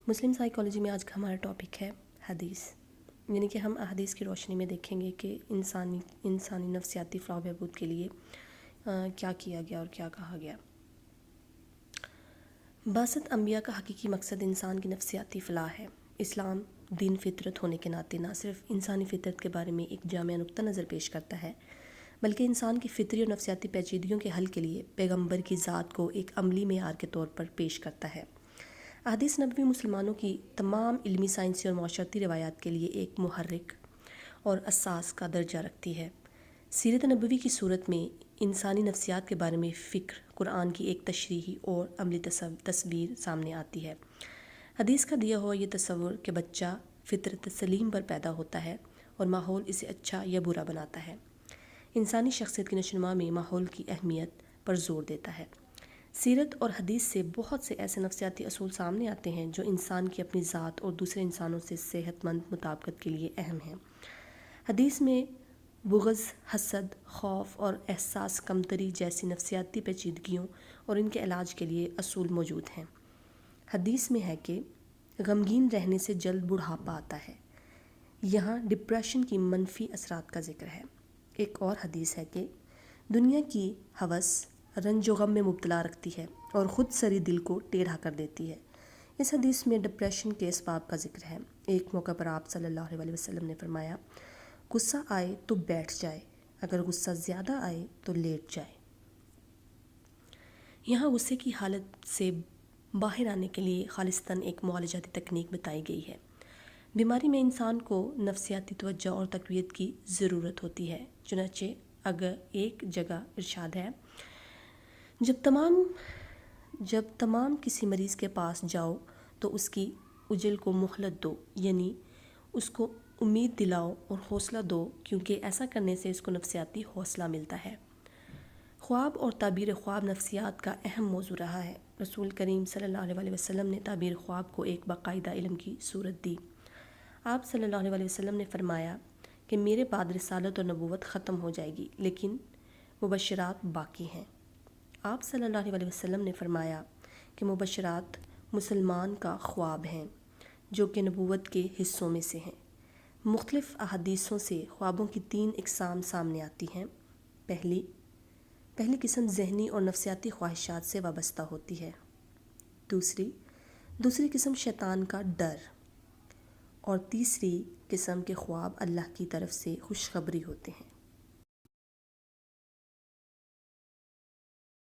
مسلم psychology میں آج کا ہمارا ٹاپک ہے حدیث، یعنی کہ ہم احادیث کی روشنی میں دیکھیں گے کہ انسانی نفسیاتی فلاح و بہبود کے لیے کیا کیا گیا اور کیا کہا گیا۔ بعثت انبیاء کا حقیقی مقصد انسان کی نفسیاتی فلاح ہے۔ اسلام دین فطرت ہونے کے ناطے نہ صرف انسانی فطرت کے بارے میں ایک جامع نقطہ نظر پیش کرتا ہے، بلکہ انسان کی فطری اور نفسیاتی پیچیدگیوں کے حل کے لیے پیغمبر کی ذات کو ایک عملی معیار کے طور پر پیش کرتا ہے۔ احادیث نبوی مسلمانوں کی تمام علمی، سائنسی اور معاشرتی روایات کے لیے ایک محرک اور اساس کا درجہ رکھتی ہے۔ سیرت نبوی کی صورت میں انسانی نفسیات کے بارے میں فکر قرآن کی ایک تشریحی اور عملی تصویر سامنے آتی ہے۔ حدیث کا دیا ہوا یہ تصور کہ بچہ فطرت سلیم پر پیدا ہوتا ہے اور ماحول اسے اچھا یا برا بناتا ہے، انسانی شخصیت کی نشوونما میں ماحول کی اہمیت پر زور دیتا ہے۔ سیرت اور حدیث سے بہت سے ایسے نفسیاتی اصول سامنے آتے ہیں جو انسان کی اپنی ذات اور دوسرے انسانوں سے صحت مند مطابقت کے لیے اہم ہیں۔ حدیث میں بغض، حسد، خوف اور احساس کمتری جیسی نفسیاتی پیچیدگیوں اور ان کے علاج کے لیے اصول موجود ہیں۔ حدیث میں ہے کہ غمگین رہنے سے جلد بڑھاپا آتا ہے۔ یہاں ڈپریشن کی منفی اثرات کا ذکر ہے۔ ایک اور حدیث ہے کہ دنیا کی ہوس رنج و غم میں مبتلا رکھتی ہے اور خود سری دل کو ٹیڑھا کر دیتی ہے۔ اس حدیث میں ڈپریشن کے اسباب کا ذکر ہے۔ ایک موقع پر آپ صلی اللہ علیہ وسلم نے فرمایا، غصہ آئے تو بیٹھ جائے، اگر غصہ زیادہ آئے تو لیٹ جائے۔ یہاں غصے کی حالت سے باہر آنے کے لیے خالصتاً ایک معالجاتی تکنیک بتائی گئی ہے۔ بیماری میں انسان کو نفسیاتی توجہ اور تقویت کی ضرورت ہوتی ہے، چنانچہ اگر ایک جگہ ارشاد ہے، جب تمام کسی مریض کے پاس جاؤ تو اس کی اجل کو مہلت دو، یعنی اس کو امید دلاؤ اور حوصلہ دو، کیونکہ ایسا کرنے سے اس کو نفسیاتی حوصلہ ملتا ہے۔ خواب اور تعبیر خواب نفسیات کا اہم موضوع رہا ہے۔ رسول کریم صلی اللہ علیہ وسلم نے تعبیر خواب کو ایک باقاعدہ علم کی صورت دی۔ آپ صلی اللہ علیہ وسلم نے فرمایا کہ میرے بعد رسالت اور نبوت ختم ہو جائے گی، لیکن مبشرات باقی ہیں۔ آپ صلی اللہ علیہ وسلم نے فرمایا کہ مبشرات مسلمان کا خواب ہیں، جو کہ نبوت کے حصوں میں سے ہیں۔ مختلف احادیثوں سے خوابوں کی 3 اقسام سامنے آتی ہیں۔ پہلی قسم ذہنی اور نفسیاتی خواہشات سے وابستہ ہوتی ہے۔ دوسری قسم شیطان کا ڈر، اور تیسری قسم کے خواب اللہ کی طرف سے خوشخبری ہوتے ہیں۔